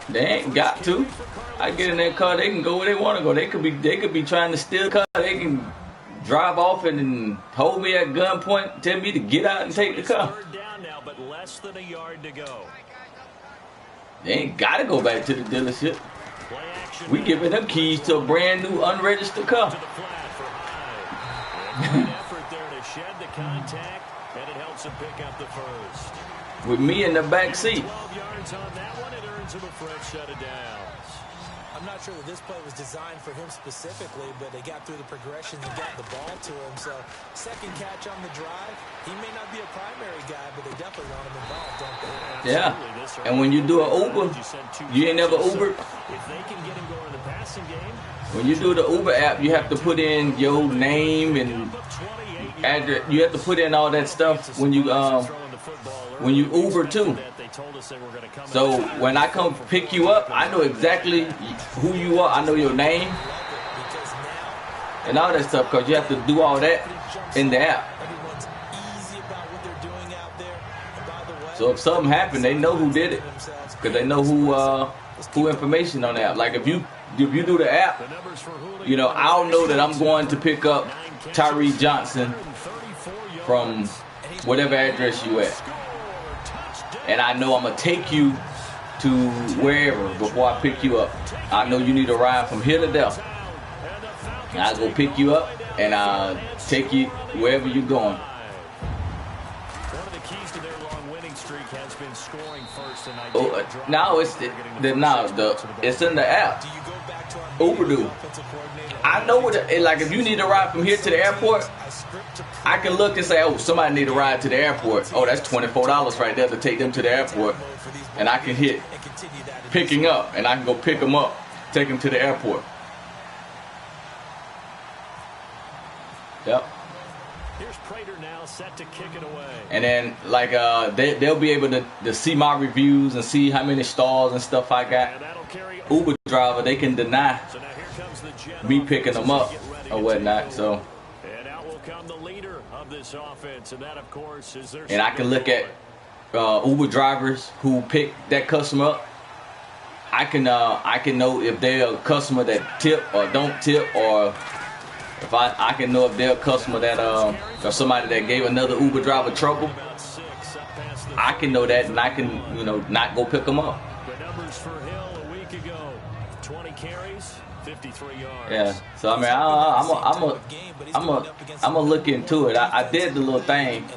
They ain't got to. I get in that car, they can go where they want to go. They could be trying to steal the car. They can drive off and hold me at gunpoint, tell me to get out and take the car. They ain't got to go back to the dealership. We giving them keys to a brand new unregistered car. With me in the back seat. I'm not sure that this play was designed for him specifically, but they got through the progression and got the ball to him. So, second catch on the drive. He may not be a primary guy, but they definitely want him involved, don't they? Yeah. And when you do an Uber, you ain't never Ubered. When you do the Uber app, you have to put in your name and address. You have to put in all that stuff when you Uber too. So when I come pick you up, I know exactly who you are. I know your name and all that stuff because you have to do all that in the app. So if something happened, they know who did it because they know who information on the app. Like if you do the app, you know, I'll know that I'm going to pick up Tyree Johnson from whatever address you at. And I know I'm going to take you to wherever before I pick you up. I know you need a ride from here to there. And I'll go pick you up and I'll take you wherever you're going. Now it's in the app. Uber do. I know like if you need a ride from here to the airport, I can look and say, oh, somebody need a ride to the airport. Oh, that's $24 right there to take them to the airport. And I can hit picking up and I can go pick them up, take them to the airport. Yep. Set to kick it away. And then like they'll be able to see my reviews and see how many stars and stuff I got. Uber driver, they can deny me picking them up or whatnot. So and I can look at Uber drivers who pick that customer up. I can know if they're a customer that tip or don't tip, or if I can know if they're a customer that or somebody that gave another Uber driver trouble. I can know that, and I can, you know, not go pick them up. Yeah. So I mean, I'm gonna look into it. I did the little thing.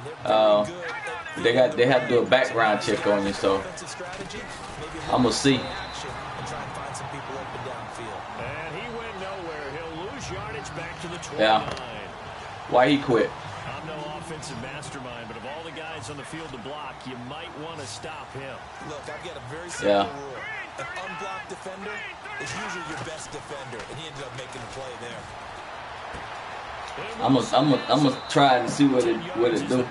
They have to do a background check on you, so I'm gonna see. Yeah. Why he quit? I'm no offensive mastermind, but of all the guys on the field to block, you might want to stop him. Look, I've got a very simple rule. An unblocked defender is usually your best defender, and he ended up making the play there. I'm gonna try and see what it do.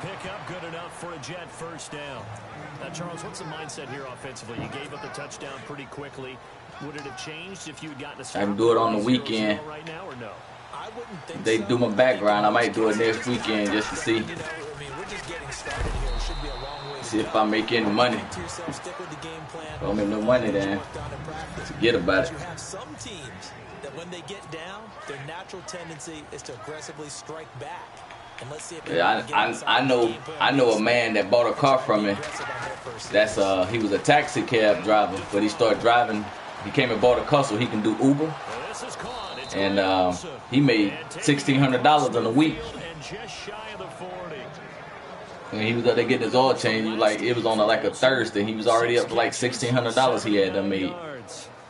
Good enough for a Jet first down. Now, Charles, what's the mindset here offensively? You gave up the touchdown pretty quickly. Would it have changed if you had gotten a stop? I can do it on the weekend. Right now, or no? If they do my background, I might do it next weekend just to see. See if I make any money. If I don't make no money, then forget about it. Some teams that when they get down, their natural tendency is to aggressively strike back. And let's see if I know a man that bought a car from me. That's he was a taxi cab driver, but he started driving. He came and bought a car so he can do Uber. And he made $1,600 in a week. And he was up there getting his oil changed. Like it was on like a Thursday. He was already up to like $1,600 he had done made.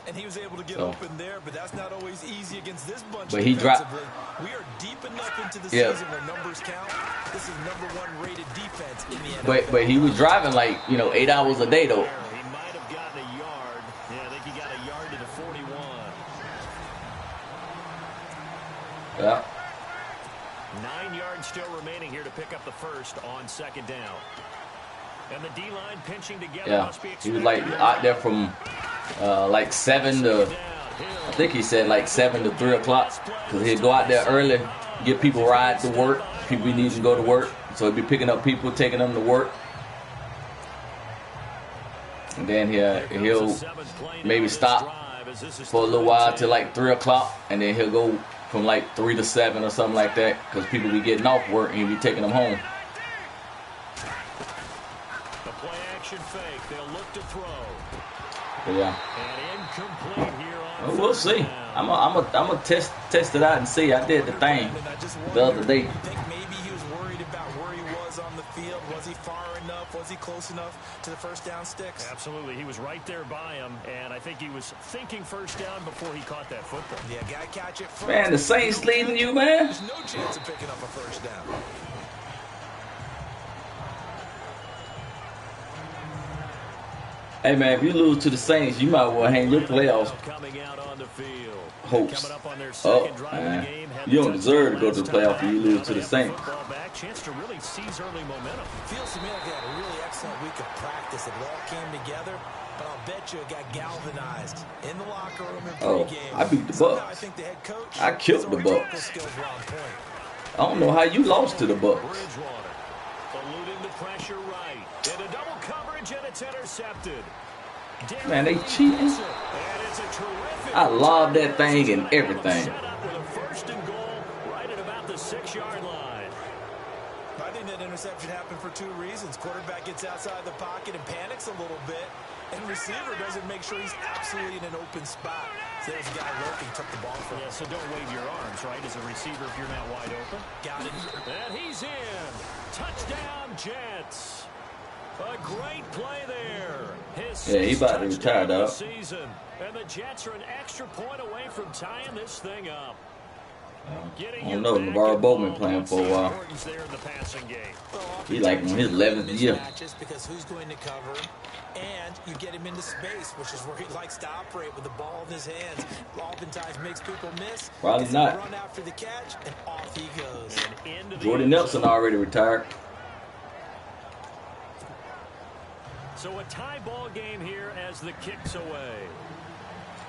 And he was able to get open there, but that's not always easy against this bunch. But he dropped. We are deep enough into the season where numbers count. This is #1 rated defense in the NFL. But he was driving like 8 hours a day though. He might have gotten a yard. Yeah, I think he got a yard to the 41. Yeah. 9 yards still remaining here to pick up the first on second down. And the D-line pinching together. Yeah, he was like out there from like 7 to, I think he said like 7 to 3 o'clock. Because he'd go out there early, get people rides to work. People need to go to work. So he'd be picking up people, taking them to work. And then he'll maybe stop for a little while till like 3 o'clock, and then he'll go from like 3 to 7 or something like that, because people be getting off work and he'll be taking them home. The play action fake. They'll look to throw. But yeah. And incomplete here on Well, we'll see. I'm a test it out and see. I did the thing the other day. I think maybe he was worried about where he was on the field. Was he far enough? Was he close enough to the first down sticks? Absolutely. He was right there by him, and I think he was thinking first down before he caught that football. Yeah, gotta catch it first. Man, the Saints leading you, man. There's no chance of picking up a first down. Hey, man, if you lose to the Saints, you might well hang your playoffs Coming out on the field. hopes Coming up on their up, second drive of the man. game. You don't deserve to go to the playoffs if you lose to the Saints. Back, chance to really seize early momentum. Feels to me like they had a really excellent week of practice. It all came together, but I'll bet you it got galvanized in the locker room and pregame. I beat the Somehow I Bucks. think the head coach, I killed his the rhetorical Bucks. skills were on point. I don't know how you lost to the Bucks. Bridgewater eluding the pressure right. In a double coverage, and it's intercepted. Man, they cheating. I lobbed that thing and everything. Set up with a first and goal right at about the 6-yard line. I think that interception happened for two reasons. Quarterback gets outside the pocket and panics a little bit, and receiver doesn't make sure he's absolutely in an open spot. So there's a guy lurking, took the ball from him. Yeah, so don't wave your arms, right, as a receiver if you're not wide open. Got it. And he's in. Touchdown, Jets. A great play there. Yeah, he about to retire, dog. Season. And the Jets are an extra point away from tying this thing up. I don't know. Navarro Bowman playing for a while. He like in his 11th year. Because who's going to cover, and you get him into space, which is where he likes to operate with the ball in his hands. Oftentimes makes people miss. Probably not. Run after the catch, and off he goes. Jordy Nelson already retired. So a tie ball game here as the kick's away.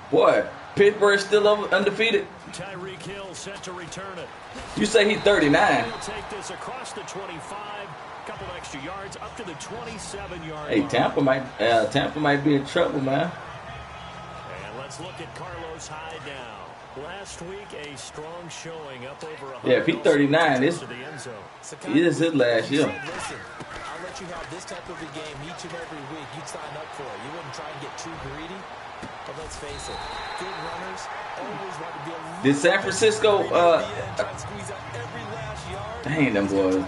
Boy, Pittsburgh's still undefeated. Tyreek Hill set to return it. You say he's 39. He'll take this across the 25, couple extra yards up to the 27-yard Hey, line. Tampa might be in trouble, man. And let's look at Carlos Hyde now. Last week, a strong showing up over 100. Yeah, if he's 39, this to the end zone. is his last year. Listen, I'll let you have this type of a game each and every week. You'd sign up for it. You wouldn't try and get too greedy. But let's face it, good runners always want to be a Did San Francisco, dang, them boys.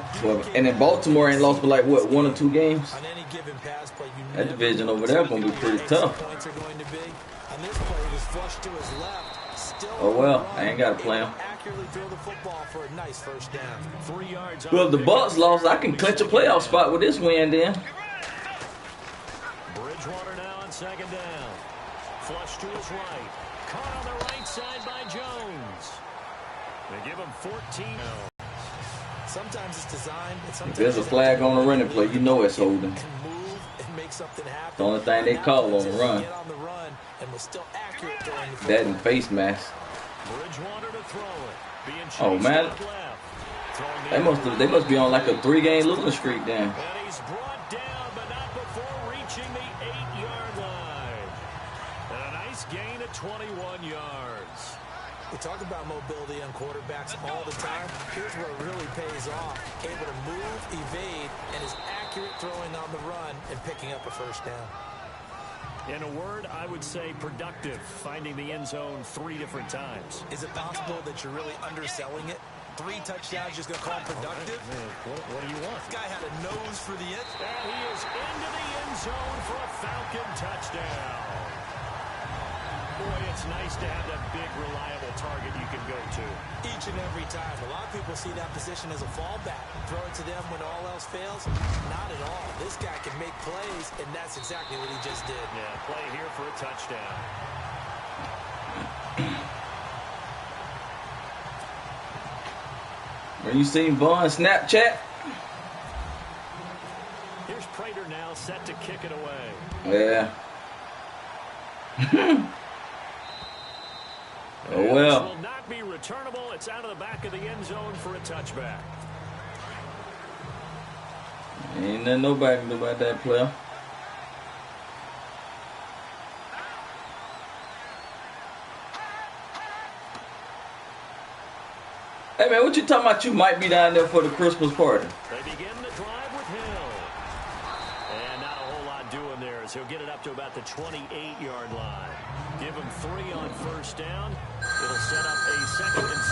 And then Baltimore ain't lost but like, what, 1 or 2 games? on any given pass play, you That division over there going to be pretty tough. points are going to be. On this play, it was flushed to his left. Still Oh, well, I ain't got to play him. accurately throw the football for a nice first down. 3 yards. Well, if the Bucks lost, I can clinch a playoff spot with this win then. Bridgewater now on second down. Flush to his right. Caught on the right side by Jones. They give him 14. Sometimes it's designed. If there's a flag on the running play, you know it's holding. Can move and make something happen. The only thing they call on the run. Get on the run and was still accurate throwing the That and face mask. Bridgewater to throw it. Being chased Oh, man. out left. They must be on like a 3-game losing streak then. And he's brought down, but not before reaching the 8-yard line. And a nice gain of 21 yards. We talk about mobility on quarterbacks all the time. Here's where it really pays off. Able to move, evade, and is accurate throwing on the run and picking up a first down. In a word, I would say productive, finding the end zone 3 different times. Is it possible that you're really underselling it? 3 touchdowns, just going to call him productive? What do you want? This guy had a nose for the end. And he is into the end zone for a Falcon touchdown. Boy, it's nice to have that big, reliable target you can go to. Each and every time. A lot of people see that position as a fallback. Throw it to them when all else fails. Not at all. This guy can make plays, and that's exactly what he just did. Yeah, play here for a touchdown. Have you seen Vaughn Snapchat? Here's Prater now set to kick it away. Yeah. Oh, well. This will not be returnable. It's out of the back of the end zone for a touchback. Ain't nothing nobody can do about that player. Hey, man, what you talking about? You might be down there for the Christmas party. They begin the drive with Hill. And not a whole lot doing there, so he'll get it up to about the 28-yard line. Give him 3 on first down. It'll set up a 2nd and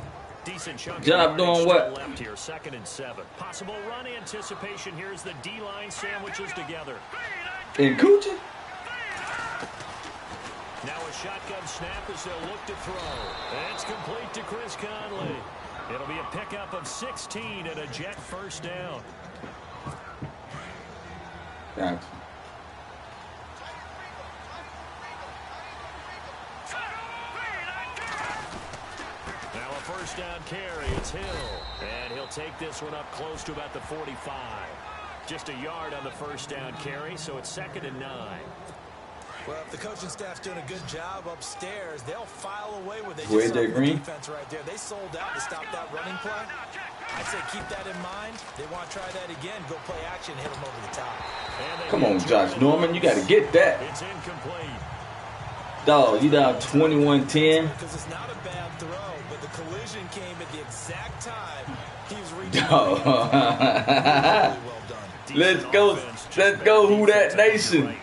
7. Decent chunk Job doing what? Left here, 2nd and 7. Possible run anticipation. Here's the D-line sandwiches together. In Coochie? Now a shotgun snap as they'll look to throw. And it's complete to Chris Conley. It'll be a pickup of 16 and a Jet first down. Gotcha. Now a first down carry. It's Hill. And he'll take this one up close to about the 45. Just a yard on the first down carry, so it's 2nd and 9. Well, if the coaching staff's doing a good job upstairs, they'll file away with it. Where's their green defense right there? They sold out to stop that running play. I'd say keep that in mind. They want to try that again. Go play action, hit them over the top. Come on, Josh Norman, you got to get that. It's incomplete. Dog, you down 21-10. Because it's not a bad throw, but the collision came at the exact time he was reaching. Dog. Well done. Let's go, who that nation?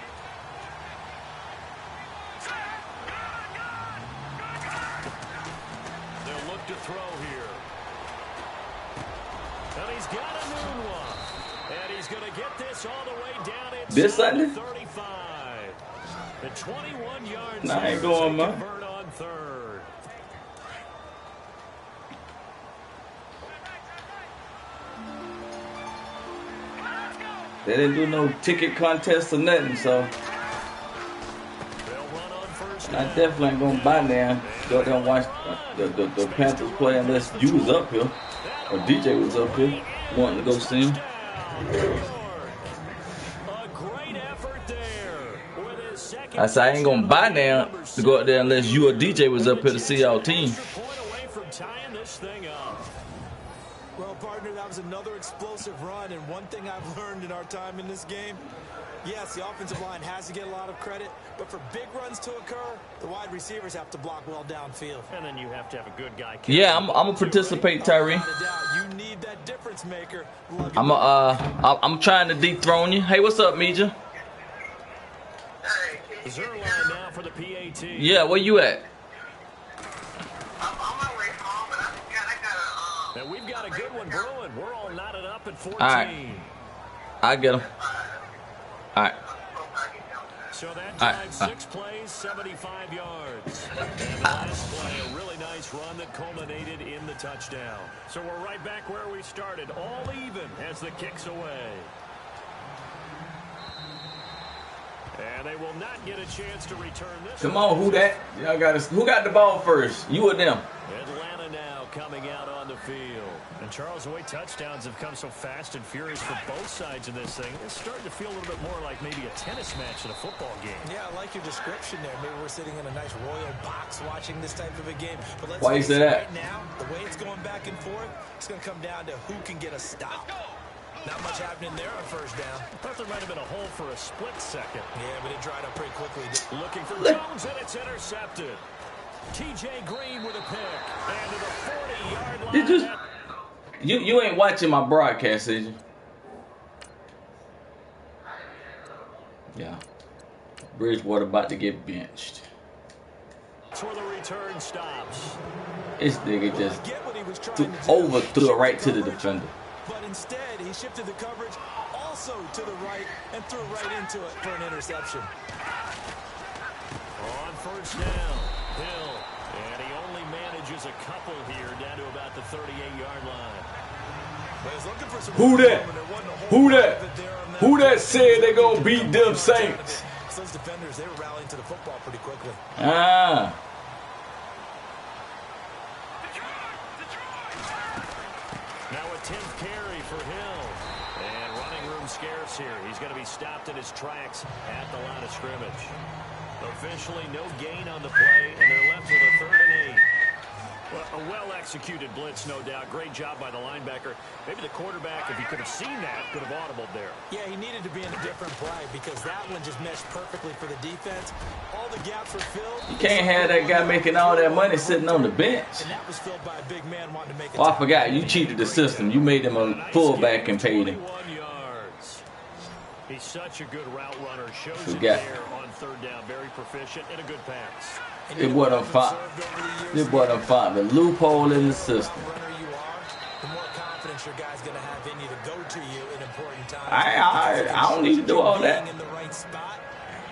This Sunday? 35. The 21-yard nah, I ain't going, man. On third. They didn't do no ticket contest or nothing, so I definitely ain't gonna buy now. Go there and watch the Panthers play unless you was up here or DJ was up here wanting to go see him. I said I ain't gonna buy now to go out there unless you or DJ was up here to see our team. Well, partner, that was another explosive run, and one thing I've learned in our time in this game, yes, the offensive line has to get a lot of credit, but for big runs to occur, the wide receivers have to block well downfield. And then you have to have a good guy. Yeah, I'm gonna participate, Tyree. You need that difference maker. I'm trying to dethrone you. Hey, what's up, Meja? Zerline now for the PAT. Yeah, where you at? I'm on my way home, but I got and we've got a good one brewing. We're all knotted up at 14. All right. I get him. All right. So that drive, 6 plays, 75 yards. And the last play, a really nice run that culminated in the touchdown. So we're right back where we started, all even as the kick's away. And they will not get a chance to return this. Come on, who that? Y'all got us. Who got the ball first? You or them? Atlanta now coming out on the field. And Charles, the way touchdowns have come so fast and furious for both sides of this thing, it's starting to feel a little bit more like maybe a tennis match in a football game. Yeah, I like your description there. Maybe we're sitting in a nice royal box watching this type of a game. But let's why you say that? Right now, the way it's going back and forth, it's going to come down to who can get a stop. Not much happening there on first down. I thought there might have been a hole for a split second. Yeah, but it dried up pretty quickly. Looking for Jones, and it's intercepted. T.J. Green with a pick. And to the 40-yard line. You ain't watching my broadcast, is you? Yeah. Bridgewater about to get benched. That's where the return stops. This nigga just overthrew it right to the defender. But instead, he shifted the coverage also to the right and threw right into it for an interception. On first down, Hill. And he only manages a couple here down to about the 38-yard line. Who that? Who that? Who that said they gonna beat them Saints? Those defenders, they were rallying to the football pretty quickly. Ah. Now a 10th carry for Hill. And running room scarce here. He's going to be stopped in his tracks at the line of scrimmage. Officially no gain on the play, and they're left with a 3rd and 8. Well, a well-executed blitz, no doubt. Great job by the linebacker. Maybe the quarterback, if he could have seen that, could have audibled there. Yeah, he needed to be in a different play because that one just meshed perfectly for the defense. All the gaps were filled. You can't have that guy making all that money sitting on the bench. And that was filled by a big man wanting to make it. Oh, I forgot. You cheated the system. You made him a fullback and paid him. 21 yards. He's such a good route runner. Shows it Forgot. there on third down. Very proficient and a good pass. It wasn't fun. It wasn't fun. The loophole in the system. The more confidence your guy's going to have in you to go to you in important times. I don't need to do all that. In the right spot,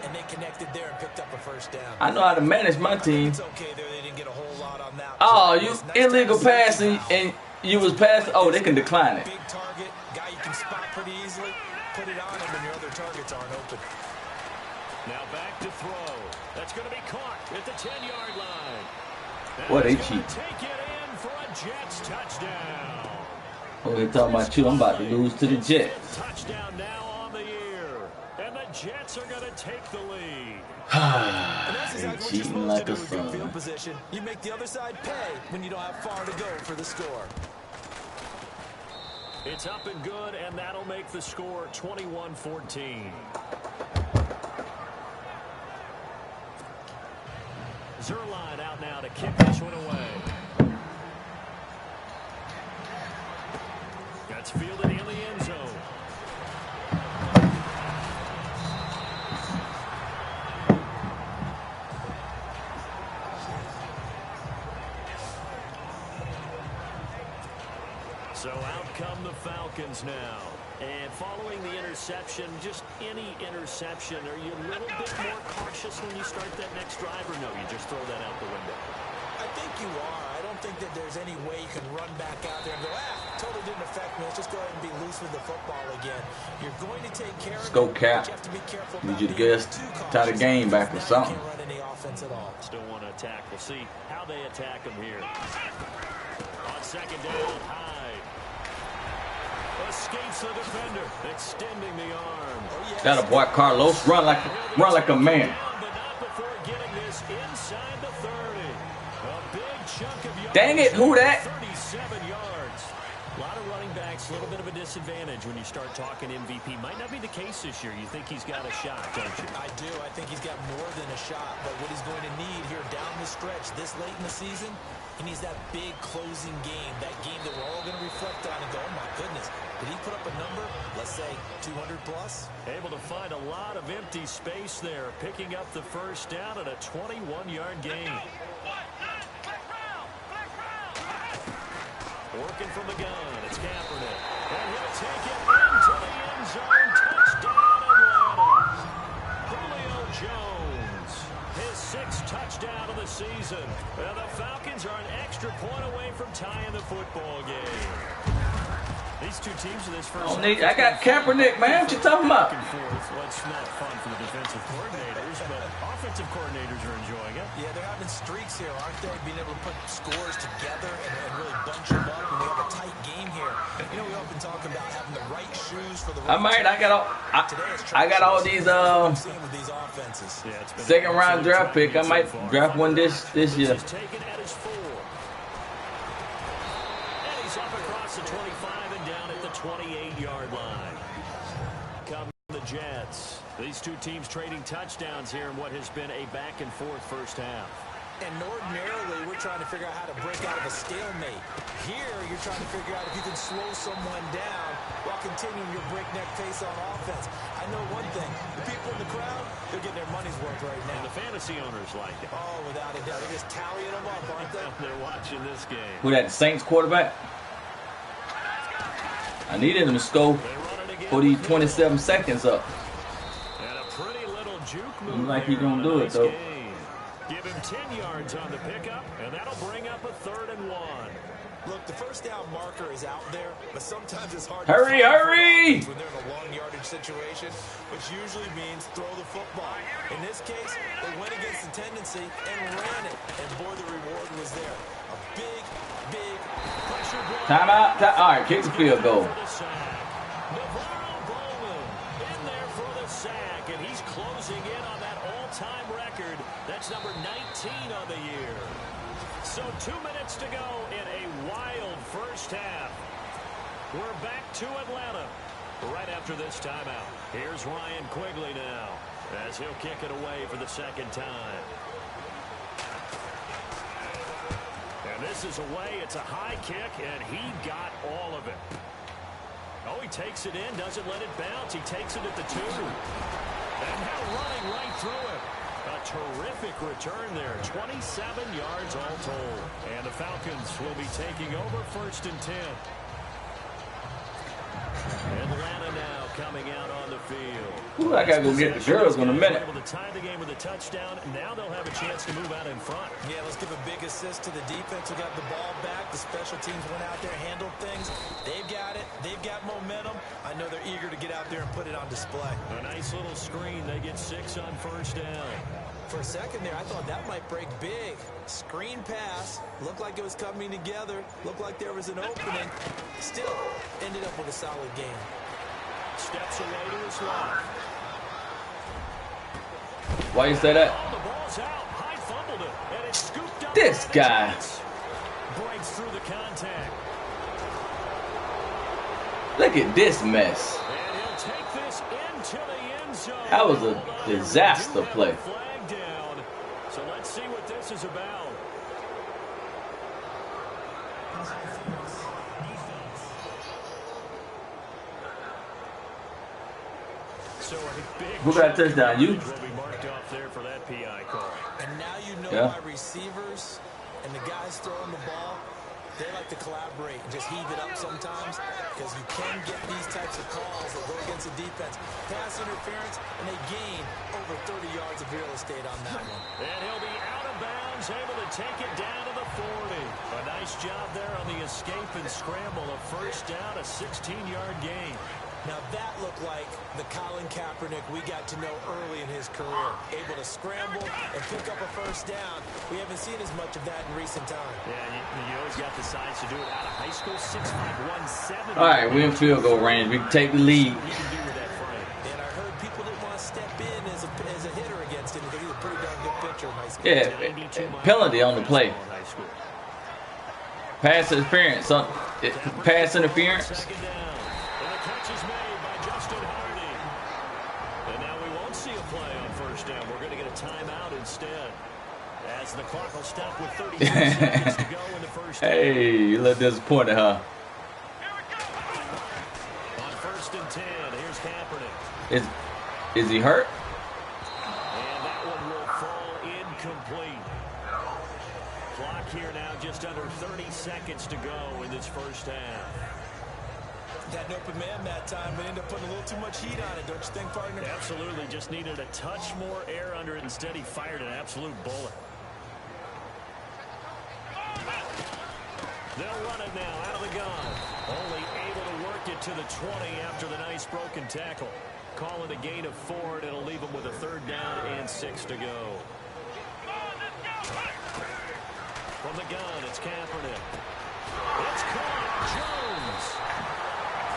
and they connected there and picked up a first down. I know how to manage my team. It's okay there. They didn't get a whole lot on that. Oh, you illegal passing and you was passing. Oh, they can decline it. Big target, guy you can spot pretty easily. Put it on him when your other targets aren't open. Now back to throw. That's going to be caught at the 10-yard line. What, they cheat? Take it in for a Jets touchdown. Oh, they talking about you. I'm about to lose to the Jets. Touchdown now on the year. And the Jets are going to take the lead. They cheating like a son. Field position. You make the other side pay when you don't have far to go for the score. It's up and good, and that'll make the score 21-14. Zerline out now to kick this one away. That's fielded in the end zone. So out come the Falcons now. And following the interception, just any interception, are you a little bit more cautious when you start that next drive, or no, you just throw that out the window? I think you are. I don't think that there's any way you can run back out there and go, totally didn't affect me. Let's just go ahead and be loose with the football again. You're going to take care of it. Let's go, Cap. You have to be careful. Need you to get us tie the game back or something. You can't run any offense at all. Still want to attack. We'll see how they attack him here. On second down, Hyde escapes the defender, extending the arm. That a boy, Carlos. Run like a man. But not before getting this inside the 30. A big chunk of yards. Dang it, who that? 37 yards. A lot of running backs, a little bit of a disadvantage when you start talking MVP. Might not be the case this year. You think he's got a shot, don't you? I do. I think he's got more than a shot. But what he's going to need here down the stretch this late in the season, he needs that big closing game, that game that we're all going to reflect on and go, oh, my goodness, did he put up a number, let's say 200 plus? Able to find a lot of empty space there, picking up the first down at a 21-yard gain. Working from the gun, it's Kaepernick. And he'll take it into the end zone. Touchdown, Atlanta. Julio Jones, his 6th touchdown of the season. And the Falcons are an extra point away from tying the football game. These two teams in this first I got Kaepernick, man. What you talking about? Well, it's not fun for the defensive coordinators, but offensive coordinators are enjoying it. Yeah, they're having streaks here, aren't they? Being able to put scores together and really bunch them up when they have a tight game here. You know, we often talk about having the right shoes for the right I got all these second round draft pick. I might draft one this year. He's taken at his 4. And he's up across the 25 and down at the 28-yard line. Come the Jets. These two teams trading touchdowns here in what has been a back-and-forth first half. And ordinarily, we're trying to figure out how to break out of a stalemate. Here, you're trying to figure out if you can slow someone down while continuing your breakneck pace on offense. I know one thing. The people in the crowd, they're getting their money's worth right now. And the fantasy owners like it. Oh, without a doubt. They're just tallying them up, aren't they? They're watching this game. Who that, the Saints quarterback? I needed him to score for these 27 seconds up. And a pretty little juke move. Looks like he's going to do it, though. Give him 10 yards on the pickup, and that'll bring up a 3rd and 1. Look, the first down marker is out there, but sometimes it's hard Hurry! when they're in a long yardage situation, which usually means throw the football. In this case, they went against the tendency and ran it, and boy, the reward was there. A big pressure blow. Time out. All right, kick the field goal. In there for the sack, and he's closing in on that all-time record. That's number 19 on the year. So 2 minutes to go in a wild first half. We're back to Atlanta right after this timeout. Here's Ryan Quigley now as he'll kick it away for the second time. And this is away. It's a high kick, and he got all of it. Oh, he takes it in, doesn't let it bounce. He takes it at the 2. And now running right through it. A terrific return there. 27 yards all told. And the Falcons will be taking over 1st and 10. Atlanta now coming out on the field. Ooh, I gotta go get the girls in a minute. Able to tie the game with a touchdown. Now they'll have a chance to move out in front. Yeah, let's give a big assist to the defense who got the ball back. The special teams went out there, handled things. They've got it. They've got momentum. I know they're eager to get out there and put it on display. A nice little screen. They get 6 on 1st down. For a second there, I thought that might break big. Screen pass. Looked like it was coming together. Looked like there was an opening. Still ended up with a solid game. Steps away to his left. Why you say that? Oh, the ball's out. High fumbled it. And it's scooped up. This guy. Breaks through the contact. Look at this mess. And he'll take this into the end zone. That was a disaster play. Flag down. So let's see what this is about. So a big Who got a touchdown? You? will be marked off there for that PI call. And now you know Yeah. my receivers and the guys throwing the ball, they like to collaborate and just heave it up sometimes because you can get these types of calls that go against the defense. Pass interference, and they gain over 30 yards of real estate on that one. And he'll be out of bounds, able to take it down to the 40. A nice job there on the escape and scramble. A 1st down, a 16-yard gain. Now that looked like the Colin Kaepernick we got to know early in his career. Able to scramble and pick up a 1st down. We haven't seen as much of that in recent time. Yeah, you always got the size to do it out of high school. 6'5", 170. All right, we're in field goal range. We can take the lead. He can do with that frame. And I heard people didn't want to step in as a hitter against him because he's a pretty darn good pitcher in high school. Yeah, penalty on the play. Pass interference. Pass interference. Second down. And the catch is made by Justin Hardy. And now we won't see a play on 1st down. We're going to get a timeout instead. As the clock will stop with 33 seconds to go in the 1st down. Hey, you look disappointed, huh? On 1st and 10, here's Kaepernick. Is he hurt? And that one will fall incomplete. Clock here now just under 30 seconds to go in this 1st half. Had an open man that time, but ended up putting a little too much heat on it, don't you think, partner? Absolutely, just needed a touch more air under it. Instead, he fired an absolute bullet. They'll run it now out of the gun. Only able to work it to the 20 after the nice broken tackle. Call it a gain of 4, and it'll leave them with a 3rd down and 6 to go. From the gun, it's Kaepernick. It's caught. Jones.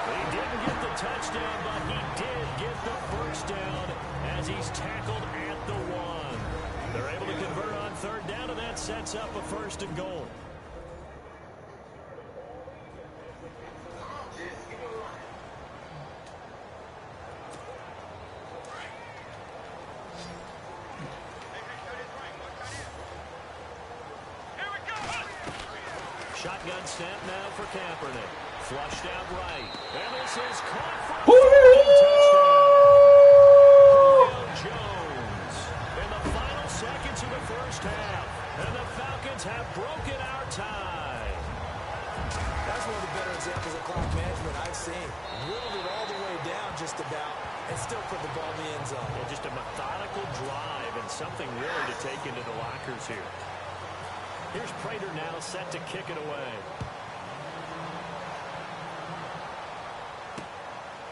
He didn't get the touchdown, but he did get the 1st down as he's tackled at the 1. They're able to convert on 3rd down, and that sets up a 1st and goal. Shotgun snap now for Kaepernick. Flushed out right. And this is caught for a touchdown. Jones in the final seconds of the 1st half. And the Falcons have broken our tie. That's one of the better examples of clock management I've seen. Whittled it all the way down just about and still put the ball in the end zone. Yeah, just a methodical drive and something really to take into the lockers here. Here's Prater now set to kick it away.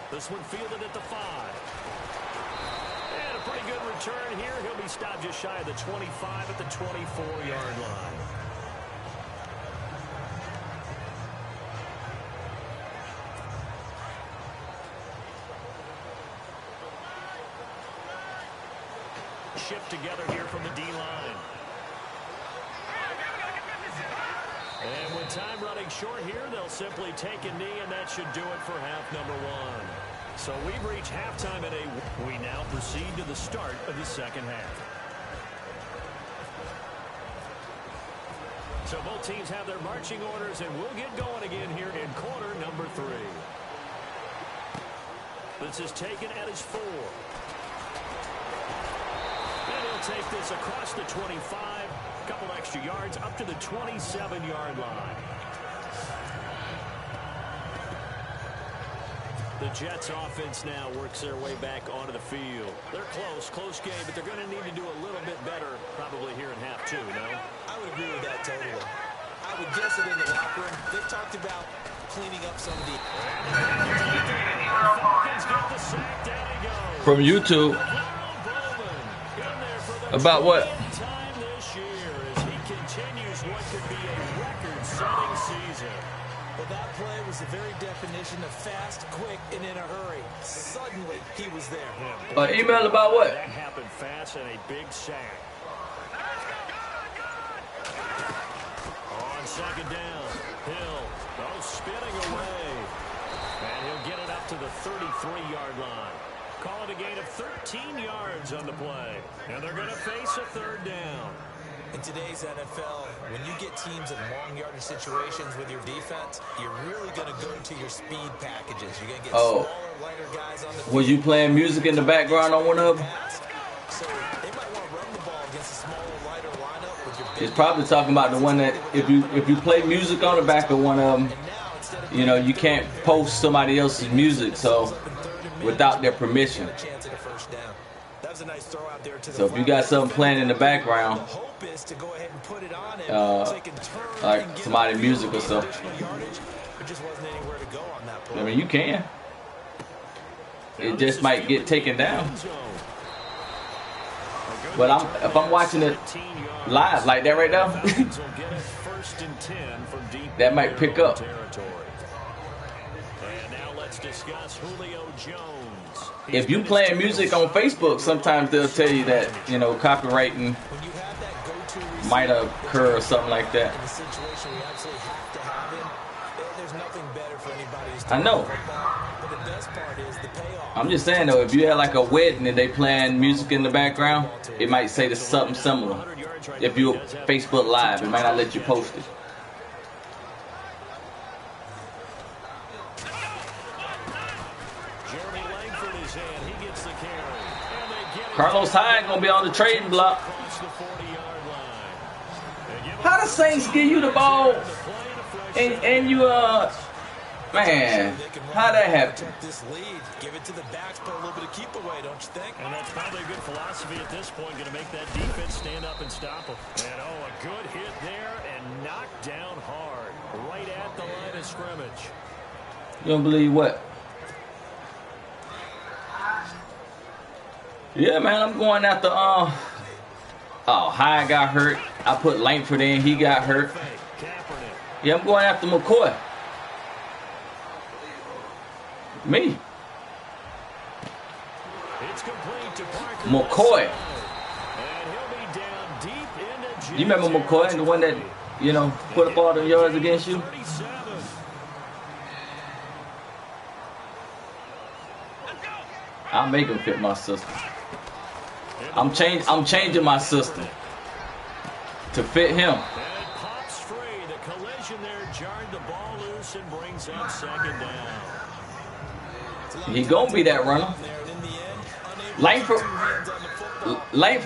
This one fielded at the 5. And a pretty good return here. He'll be stopped just shy of the 25 at the 24-yard line. Shift together here from the D-line. And with time running short here, they'll simply take a knee, and that should do it for half number one. So we've reached halftime at we now proceed to the start of the second half. So both teams have their marching orders, and we'll get going again here in quarter number 3. This is taken at his 4. And he'll take this across the 25. A couple extra yards up to the 27-yard line. The Jets offense now works their way back onto the field. They're close game, but they're going to need to do a little bit better probably here in half 2, no? I would agree with that totally. I would guess that in the locker room, they've talked about cleaning up some of the... From YouTube. About what? Well, that play was the very definition of fast, quick, and in a hurry. Suddenly, he was there. An email about what? That happened fast and a big sack. On second down, Hill, spinning away. And he'll get it up to the 33-yard line. Call it a gain of 13 yards on the play. And they're going to face a third down. In today's NFL, when you get teams in long yardage situations with your defense, you're really going to go to your speed packages. You're going to get smaller, lighter guys on the field. Was you playing music in the background on one of them? So they might want to run the ball against a smaller, lighter lineup with your big. It's probably talking about the one that if you play music on the back of one of them, you know, you can't post somebody else's music, so without their permission. So if you got something playing in the background, like somebody's music or something, I mean, you can. It just might get taken down. But if I'm watching it live like that right now, that might pick up. If you playing music on Facebook, sometimes they'll tell you that, you know, copywriting might occur or something like that. I know. I'm just saying though, if you had like a wedding and they playing music in the background, it might say something similar. If you Facebook Live, it might not let you post it. Carlos Hyde gonna be on the trading block. How the Saints give you the ball and you man, how that happen? Give it to the backs, put a little bit of keep away, don't you think? And that's probably a good philosophy at this point, going to make that defense stand up and stop them. And a good hit there and knocked down hard, right at the line of scrimmage. You don't believe what? Yeah, man, I'm going after, Hyde got hurt. I put Langford in, he got hurt. Yeah, I'm going after McCoy. Me. McCoy. You remember McCoy, the one that, you know, put up all the yards against you? I'll make him fit my system. I'm changing my system to fit him. And it pops free. The collision there jarred the ball loose and brings up second down. He gonna be that runner. Langford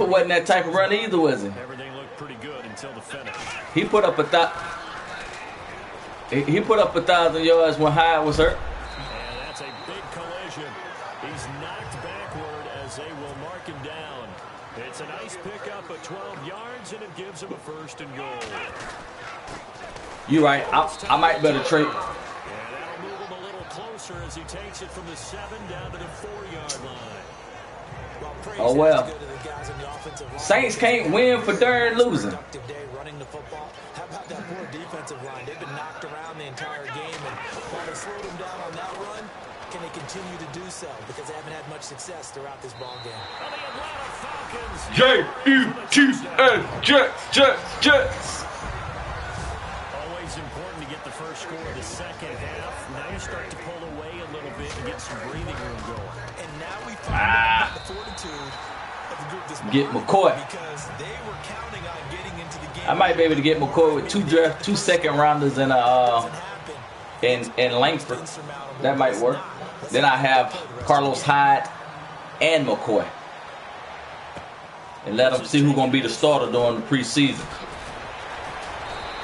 wasn't that type of runner either, was he? Everything looked pretty good until the finish. He put up 1,000 yards when Hyde was hurt. And that's a big collision. He's knocked backward as they will mark him down. It's a nice pickup of 12 yards, and it gives him a first and goal. You're right. I might better trade. And that'll move him a little closer as he takes it from the 7 down to the 4-yard line. Oh, well. Saints can't win for darn losing. How about that poor defensive line? They've been knocked around the entire game, and while they slowed them down on that run, can they continue to do so? Because they haven't had much success throughout this ball game. J-E-T-S, Jets. Always get the first score of the second half. Now you start to pull away a little bit and get some breathing room going. And now we find out the fortitude of the group this Get McCoy. because they were counting on getting into the game. I might be able to get McCoy with two second rounders and in Langford. That might work. Then I have Carlos Hyde and McCoy. And let them see who's going to be the starter during the preseason.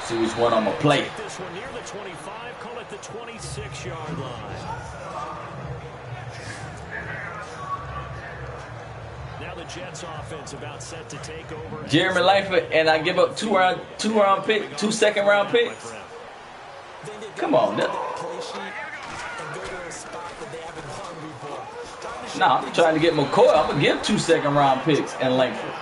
See which one I'm going to play. This one near the 25, call it the 26-yard line. Now the Jets offense about set to take over. Jeremy Langford, and I give up two second round picks. Come on, now. Nah, I'm trying to get McCoy. I'm gonna give 2 second round picks and Langford.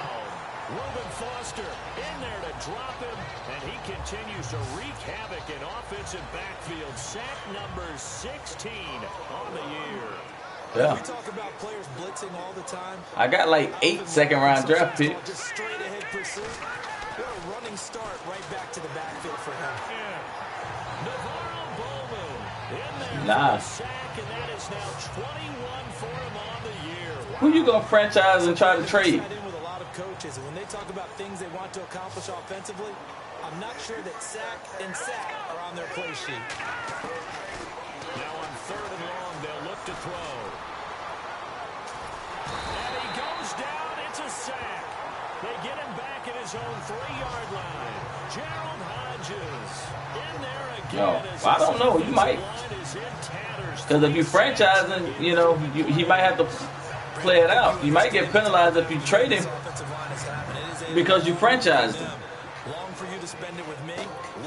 Reuben Foster in there to drop him, and he continues to wreak havoc in offensive backfield. Sack number 16 on the year. Yeah. We talk about players blitzing all the time. I got like 8 second round draft picks. Just straight ahead pursuit. What a running start right back to the backfield for him. Navarro Bowman in there Nah. for a sack, and that is now 21 for him on the year. Who you gonna franchise and try to trade? Tied in with a lot of coaches, and when they talk about things they want to accomplish offensively, I'm not sure that sack and sack are on their play sheet. Now on 3rd and long, they'll look to throw. And he goes down. It's a sack. They get him back at his own 3-yard line. Gerald Hodges in there again. No, I don't know. You might. Because if you franchising, you know, he might have to play it out. You might get penalized if you trade him because you franchised him. Long for you to spend it with me.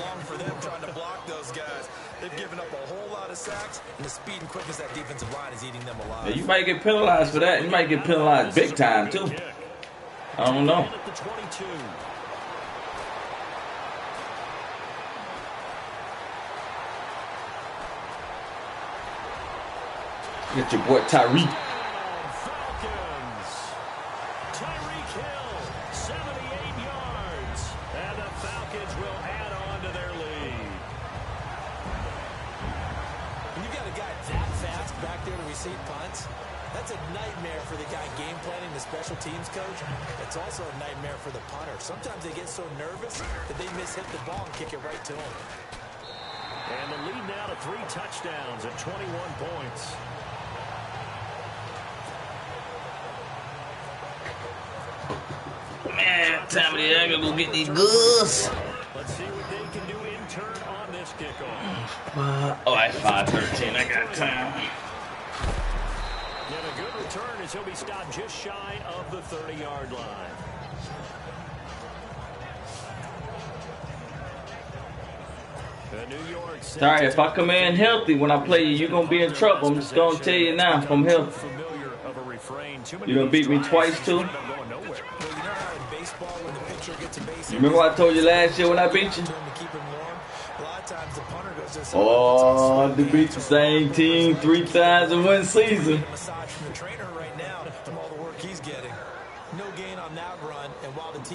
Long for them trying to block those guys. They've given up a whole lot of sacks, and the speed and quickness that defensive line is eating them alive. Yeah, you might get penalized for that. You might get penalized big time, too. I don't know. Get your boy Tyreek. Falcons. Tyreek Hill, 78 yards. And the Falcons will add on to their lead. When you got a guy that fast back there to receive punts, that's a nightmare for the guy game planning, the special teams coach. It's also a nightmare for the punter. Sometimes they get so nervous that they mishit the ball and kick it right to him. And the lead now to 3 touchdowns at 21 points. Man, time of the year, I gotta go get these goods. Let's see what they can do in turn on this kickoff. Oh, that's 5:13. I got time. And a good return as he'll be stopped just shy of the 30-yard line. The New York Sorry, if I come in healthy when I play you, you're gonna be in trouble. I'm just gonna tell you now if I'm healthy. You're gonna beat me twice too. You remember what I told you last year when I beat you? Oh, to beat the same team 3 times in one season.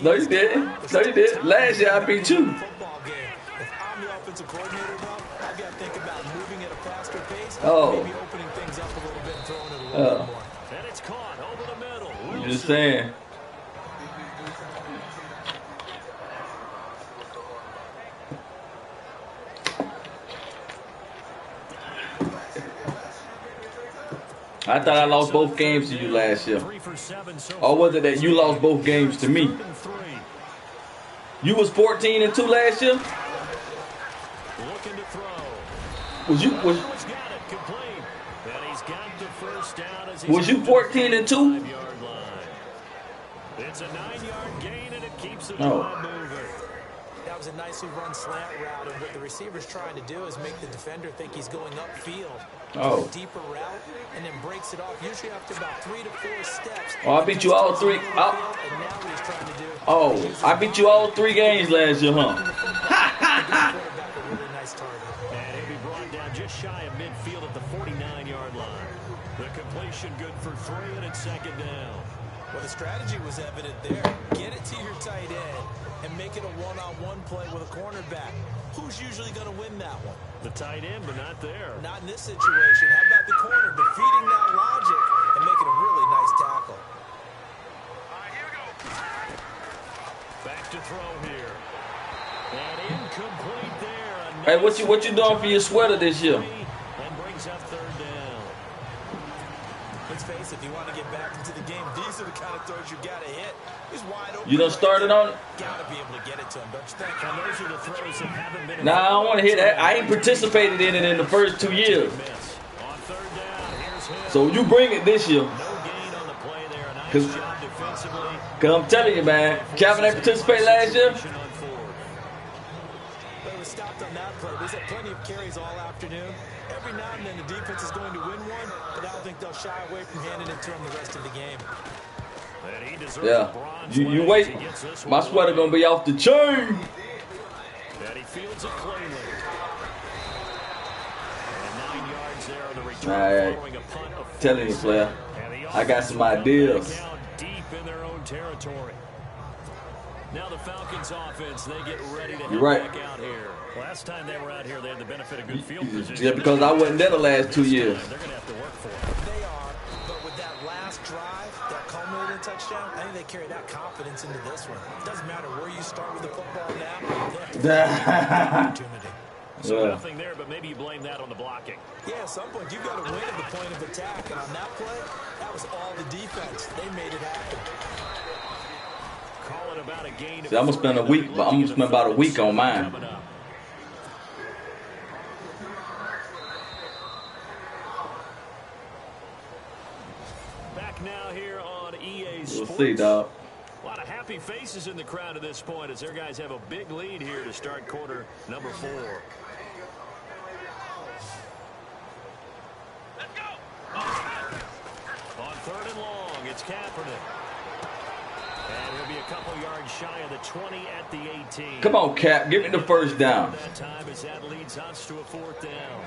No, you didn't. No, you did. Last year I beat you. Oh. And it's caught over the middle. I'm just saying. I thought I lost both games to you last year. Or was it that you lost both games to me? You was 14-2 last year? Was you you 14-2? It's a 9-yard gain and it keeps the Oh. moving. That was a nicely run slant route, and what the receiver's trying to do is make the defender think he's going upfield. Oh. Deeper route, and then breaks it off, usually after about 3 to 4 steps. Oh, I beat you all 3. And now what he's trying to do. Oh, I beat you all 3 games last year, huh? Really nice target. And he'll be brought down just shy of midfield at the 49-yard line. The completion good for 3, and it's 2nd down. Well, the strategy was evident there. Get it to your tight end and make it a one-on-one play with a cornerback. who's usually going to win that one? The tight end, but not there. Not in this situation. How about the corner defeating that logic and making a really nice tackle? Here we go. Back to throw here. And incomplete there. Hey, what you doing for your sweater this year? And brings up third down. Let's face it, if you want to get back into the game, these are the kind of throws you got to hit. He's wide open. You done started on it? Got to be able to get it to him, don't you think? And those are the throws that haven't been. Nah, I don't want to hit that. I ain't participated in it in the first 2 years. On third down, here's him. So you bring it this year. No gain on the play there. A nice Cause job defensively. I'm telling you, man, Calvin ain't participated last year. But he was stopped on that play. He's had plenty of carries all afternoon. Every now and then the defense is going to win one, but I don't think they'll shy away from handing it to him the rest of the game. Yeah, you wait. My sweater gonna be off the chain. That he fields it cleanly. And 9 yards there on the return. All right, Following a punt of telling you, player, I got some ideas. Deep in their own territory. Now the Falcons offense, they get ready to head back out here. Last time they were out here, they had the benefit of good field position. Yeah, because I wasn't there the last 2 years. They're going to have to work for it. They are, but with that last drive, that culminating touchdown, I think they carry that confidence into this one. It doesn't matter where you start with the football now. They have opportunity. So nothing there, but maybe you blame that on the blocking. Yeah, at some point, you've got to win at the point of attack. And on that play, that was all the defense. They made it happen. Call it about a gain. See, I'm gonna spend a week, but I'm gonna spend about a week on mine. Back now here on EA Sports. We'll see, dog. A lot of happy faces in the crowd at this point as their guys have a big lead here to start quarter number 4. Let's go. On third and long, it's Kaepernick. And he'll be a couple yards shy of the 20 at the 18. Come on, Cap, give me the first down. That time as that leads us to a 4th down.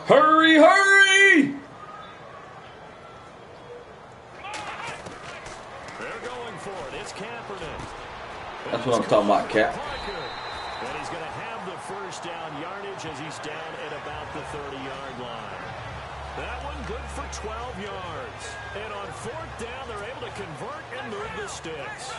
Hurry, hurry! They're going for it. It's Kaepernick. That's what I'm talking about, Cap. And he's going to have the first down yardage as he's down at about the 30-yard line. That one good for 12 yards. And on 4th down, they're able to convert and move the sticks.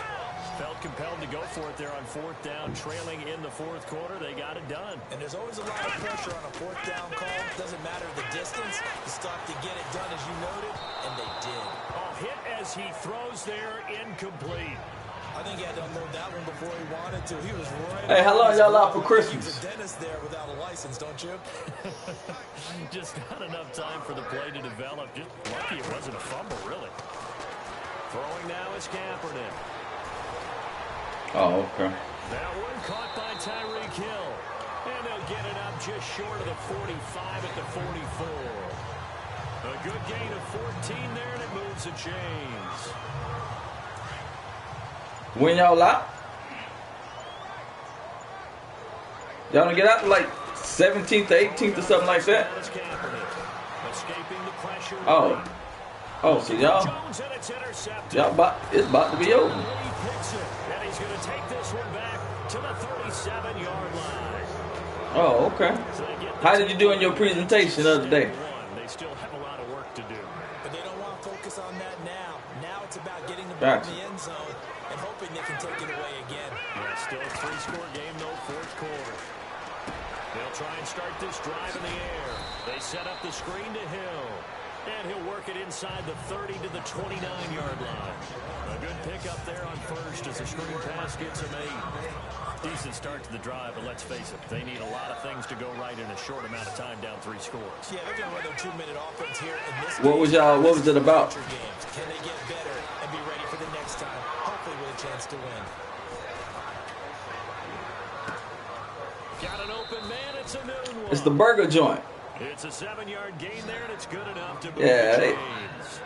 Felt compelled to go for it there on 4th down, trailing in the 4th quarter. They got it done. And there's always a lot of pressure on a 4th down call. Doesn't matter the distance. You still have to get it done as you noted, and they did. Hit as he throws there, incomplete. I think he had to unload that one before he wanted to. He was right. Hey, how long y'all out for He's Christmas? a dentist there without a license, don't you? Just not enough time for the play to develop. Just lucky it wasn't a fumble, really. Throwing now is Kaepernick. Oh, okay. That one caught by Tyreek Hill. And they'll get it up just short of the 45 at the 44. A good gain of 14 there, and it moves the chains. When y'all out? Y'all gonna get out to like 17th or 18th or something like that? Oh. Oh, so y'all it's about to be over. And he's going to take this one back to the 37-yard line. Oh, okay. How did you do in your presentation the other day? They still have a lot of work to do. But they don't want to focus on that now. Now it's about getting the ball in the end zone and hoping they can take it away again. Yeah, still a 3-score game, though, 4th quarter. They'll try and start this drive in the air. They set up the screen to Hill. And he'll work it inside the 30 to the 29-yard line. A good pickup there on first as the screen pass gets him 8. Decent start to the drive, but let's face it, they need a lot of things to go right in a short amount of time down 3 scores. Yeah, they're going to run their 2-minute offense here in this What was it about? Can they get better and be ready for the next time? Hopefully with a chance to win. Got an open man, it's a noon one. It's the burger joint. It's a 7-yard gain there, and it's good enough to move Yeah, the chains.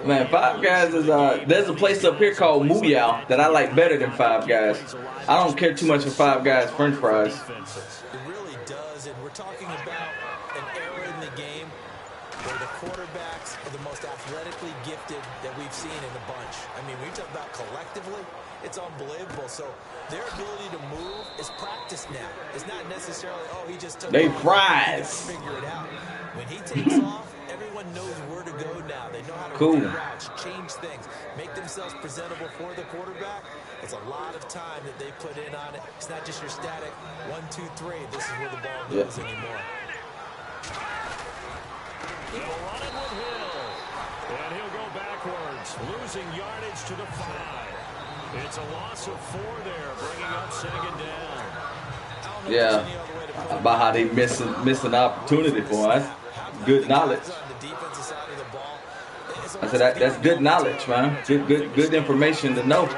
Man, Five Guys is there's a place up here called Movie Out that I like better than Five Guys. I don't care too much for Five Guys French fries. It really does, and we're talking about an era in the game where the quarterbacks are the most athletically gifted that we've seen in the bunch. I mean, when you talk about collectively, It's unbelievable. So their ability to move is practiced now. It's not necessarily, oh, he just took They off. fries. He figure it out. When he takes off, everyone knows where to go now. They know how to Cool. run routes, change things, make themselves presentable for the quarterback. It's a lot of time that they put in on it. It's not just your static 1, 2, 3. This is where the ball goes anymore. They'll run it with Hill. And he'll go backwards, losing yardage to the 5. It's a loss of 4 there, bringing up 2nd down. Yeah, about how they miss an opportunity for us. Good knowledge. I said that's good knowledge, man. Good information to know.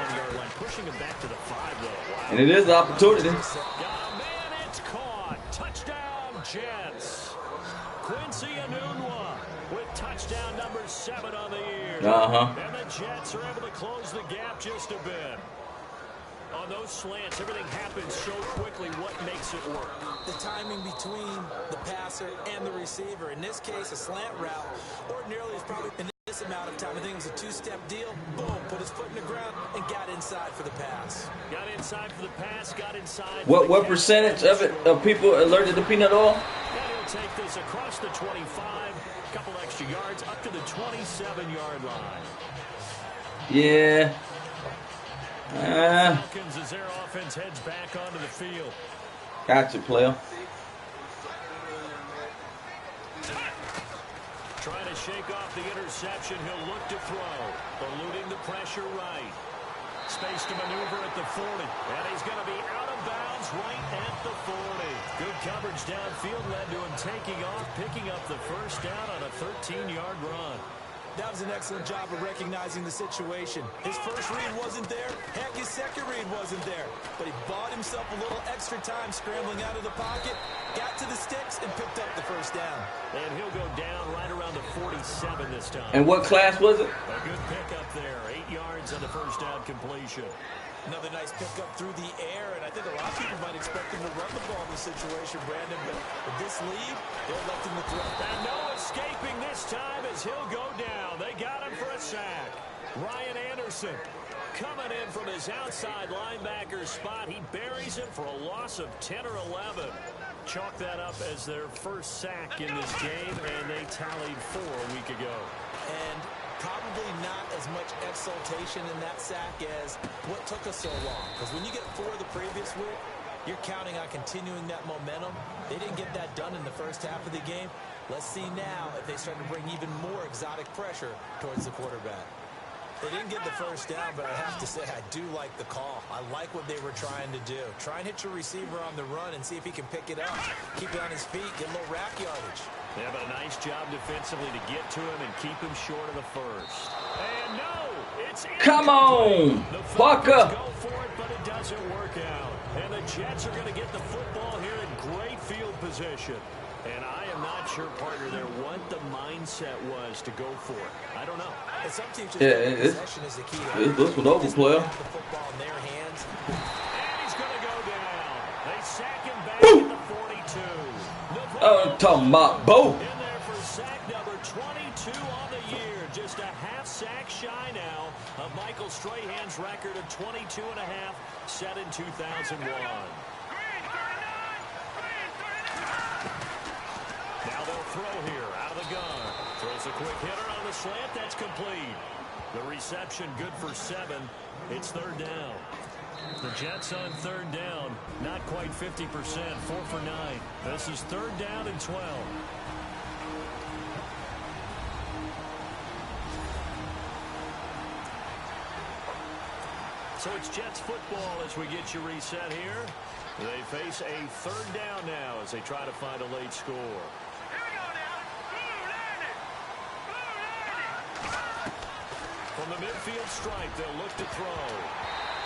And it is an opportunity. It's caught. Touchdown, Jets. Quincy Enunwa with touchdown number 7 on the year. And the Jets are able to close the gap just a bit. On those slants, everything happens so quickly. What makes it work? The timing between the passer and the receiver. In this case, a slant route ordinarily is probably in this amount of time. I think it was a 2-step deal. Boom, put his foot in the ground and got inside for the pass. Got inside for the pass, got inside. What percentage of people allergic to peanut oil? And he'll take this across the 25, a couple extra yards, up to the 27-yard line. Yeah. Falcons as their offense heads back onto the field. Gotcha, player. Trying to shake off the interception. He'll look to throw. Eluding the pressure right. Space to maneuver at the 40. And he's going to be out of bounds right at the 40. Good coverage downfield led to him taking off, picking up the first down on a 13-yard run. That was an excellent job of recognizing the situation. His first read wasn't there. Heck, his second read wasn't there. But he bought himself a little extra time scrambling out of the pocket, got to the sticks, and picked up the first down. And he'll go down right around the 47 this time. And what class was it? A good pickup there. 8 yards on the first down completion. Another nice pickup through the air, and I think a lot of people might expect him to run the ball in this situation, Brandon, but with this lead, they're electing to throw. And no escaping this time as he'll go down. They got him for a sack. Ryan Anderson coming in from his outside linebacker spot. He buries him for a loss of 10 or 11. Chalk that up as their first sack in this game, and they tallied 4 a week ago. And probably not as much exultation in that sack as what took us so long. Because when you get 4 the previous week, you're counting on continuing that momentum. They didn't get that done in the first half of the game. Let's see now if they start to bring even more exotic pressure towards the quarterback. They didn't get the first down, but I have to say I do like the call. I like what they were trying to do. Try and hit your receiver on the run and see if he can pick it up. Keep it on his feet, get a little rack yardage. They have a nice job defensively to get to him and keep him short of the first. And no, it's come on, Fucker. Go for it, but it doesn't work out. And the Jets are going to get the football here in great field position. And I am not sure, partner, there what the mindset was to go for it. I don't know. And some teams just possession is the key. This one over, player. The football in their hands. And he's going to go down. They sack him back at the 42. I'm talking about Bo. In there for sack number 22 on the year. Just a half sack shy now of Michael Strahan's record of 22 and a half set in 2001. Now they'll throw here out of the gun. Throws a quick hitter on the slant. That's complete. The reception good for 7. It's 3rd down. The Jets on 3rd down. Not quite 50%. 4 for 9. This is 3rd down and 12. So it's Jets football as we get you reset here. They face a 3rd down now as they try to find a late score. From the midfield stripe, they'll look to throw.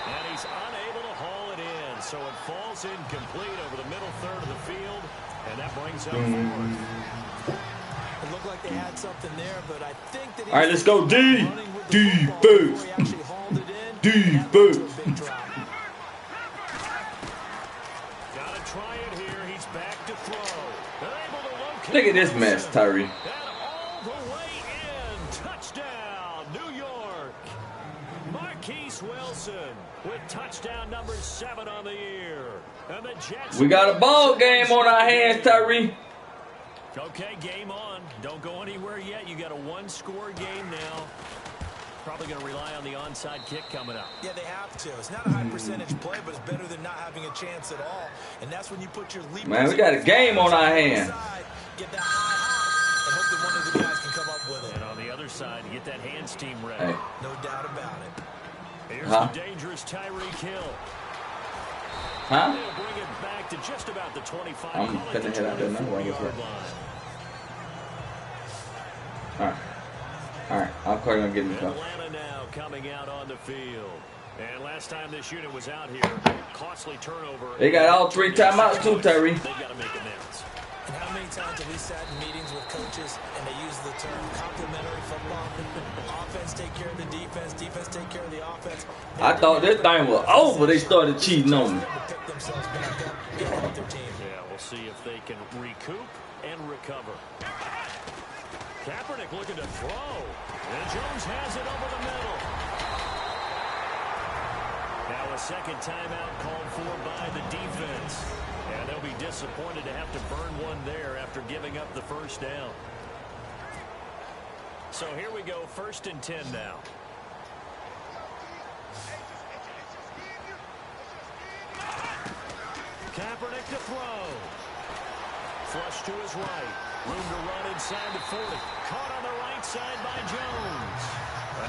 And he's unable to haul it in. So it falls incomplete over the middle third of the field. And that brings up 4th. It looked like they had something there, but I think that... All right, let's go D. Defense. Defense. Gotta try it here. He's back to throw. They're able to locate. Look at this mess, Tyree. And all the way in. Touchdown, New York. Marquise Wells Wilson with touchdown number 7 on the year. And the Jets. We got a ball game on our hands, Tyree. Okay, game on. Don't go anywhere yet. You got a one-score game now. Probably going to rely on the onside kick coming up. Yeah, they have to. It's not a high percentage play, but it's better than not having a chance at all. And that's when you put your lead. Man, we got a game on our hands. Get that high and hope that one of the guys can come up with it. And on the other side, get that hands team ready. Hey. No doubt about it. Here's the dangerous Tyreek Hill. Huh? They'll bring it back to just about the 25. I'm cutting the head out there now. All right. I'm probably going to get in the car. Atlanta now coming out on the field. And last time this unit was out here, costly turnover. They got all 3 timeouts too, Tyree. They've got to make amends. And how many times have we sat in meetings with coaches and they use the term complementary football? Offense take care of the defense, defense take care of the offense. I thought this thing was over. They started cheating on me. Yeah, we'll see if they can recoup and recover. Kaepernick looking to throw. And Jones has it over the middle. Now a second timeout called for by the defense. And they'll be disappointed to have to burn one there after giving up the first down. So here we go, 1st and 10 now. Kaepernick to throw. Flush to his right. Room to run inside the 40. Caught on the right side by Jones.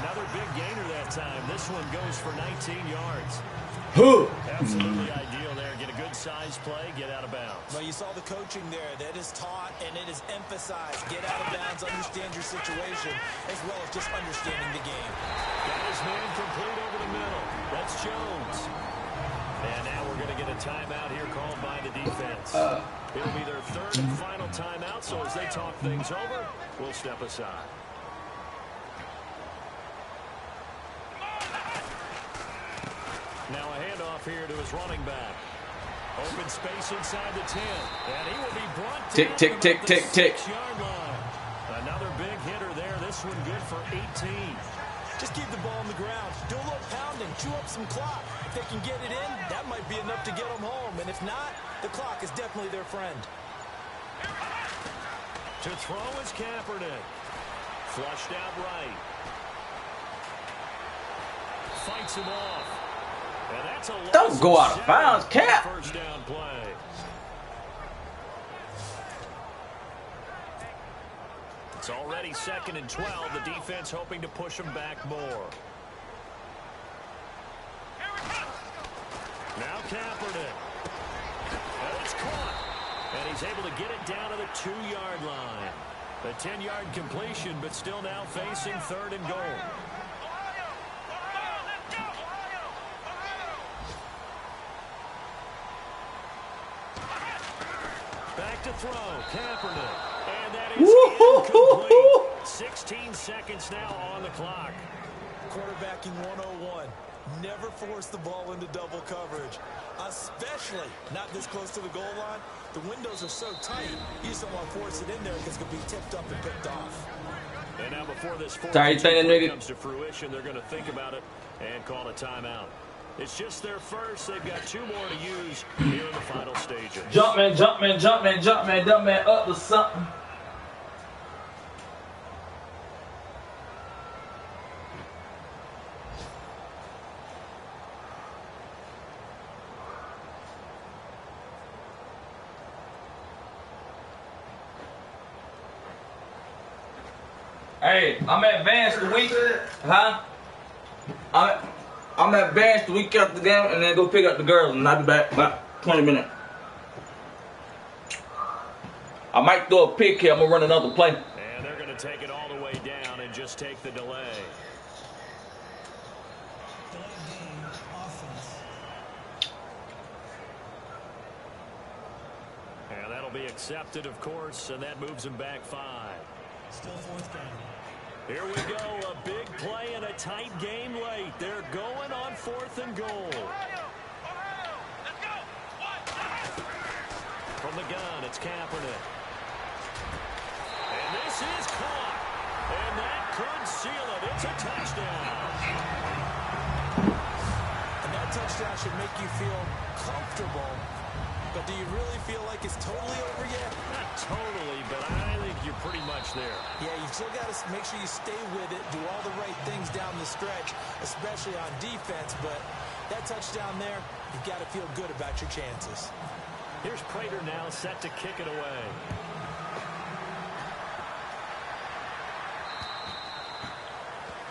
Another big gainer that time. This one goes for 19 yards. Absolutely ideal there. Get a good size play, get out of bounds. Well, you saw the coaching there. That is taught and it is emphasized. Get out of bounds, understand your situation, as well as just understanding the game. Got his man complete over the middle. That's Jones. And now we're going to get a timeout here called by the defense. It'll be their 3rd and final timeout, so as they talk things over, we'll step aside. Now a handoff here to his running back. Open space inside the 10. And he will be brought down. Tick, tick, tick, tick, tick. 6-yard line. Another big hitter there. This one good for 18. Just keep the ball on the ground. Do a little pounding. Chew up some clock. If they can get it in, that might be enough to get them home. And if not, the clock is definitely their friend. To throw is Kaepernick. Flushed out right. Fights him off. And that's a Don't go out of bounds, Cap. First down play. It's already 2nd and 12. The defense hoping to push them back more. Now Kaepernick. And it's caught. And he's able to get it down to the 2-yard line. A 10-yard completion, but still now facing 3rd and goal. Back to throw, Kaepernick. And that is incomplete. 16 seconds now on the clock. Quarterbacking 101. Never force the ball into double coverage, especially not this close to the goal line. The windows are so tight, you just don't want to force it in there because it could be tipped up and picked off. And now before this comes to fruition, they're going to think about it and call a timeout. It's just their first. They've got 2 more to use here in the final stages. Jumpman, jumpman, jumpman, jumpman, jumpman up to something. Hey, I'm advanced the week, huh? I'm advanced the week after the game, and then go pick up the girls, and I'll be back about 20 minutes. I might throw a pick here. I'm gonna run another play. And they're gonna take it all the way down and just take the delay. And that'll be accepted, of course, and that moves them back 5. Still 4th down. Here we go, a big play and a tight game late. They're going on 4th and goal. From the gun, it's Kaepernick. And this is caught. And that could seal it. It's a touchdown. touchdown should make you feel comfortable. But do you really feel like it's totally over yet? Not totally, but I think you're pretty much there. Yeah, you've still got to make sure you stay with it, do all the right things down the stretch, especially on defense. But that touchdown there, you've got to feel good about your chances. Here's Prater now set to kick it away.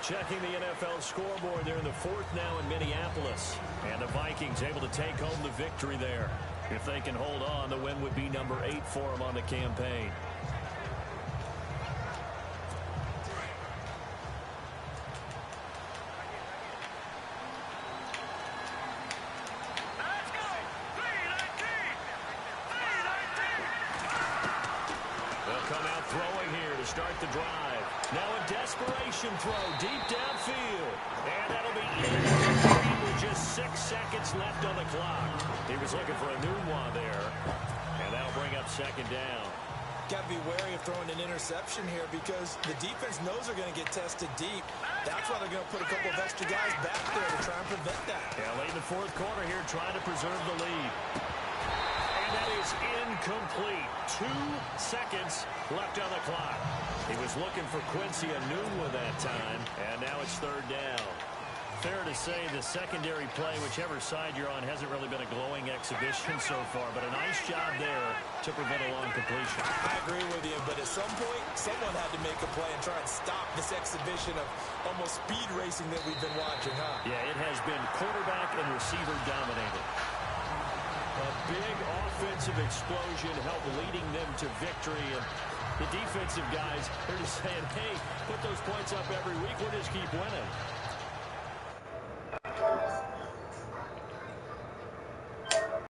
Checking the NFL scoreboard there in the fourth now in Minneapolis. And the Vikings able to take home the victory there. If they can hold on, the win would be number 8 for them on the campaign. They'll come out throwing here to start the drive. Now a desperation throw deep downfield. And that'll be incomplete with just 6 seconds left on the clock. He was looking for a new one there. And that'll bring up second down. Got to be wary of throwing an interception here because the defense knows they're going to get tested deep. That's why they're going to put a couple of extra guys back there to try and prevent that. Yeah, late in the fourth quarter here trying to preserve the lead. And that is incomplete. 2 seconds left on the clock. He was looking for Quincy Enunwa that time, and now it's third down. Fair to say the secondary play, whichever side you're on, hasn't really been a glowing exhibition so far, but a nice job there to prevent a long completion. I agree with you, but at some point, someone had to make a play and try and stop this exhibition of almost speed racing that we've been watching, huh? Yeah, it has been quarterback and receiver dominated. A big offensive explosion helped leading them to victory, and the defensive guys are just saying, hey, put those points up every week, we'll just keep winning.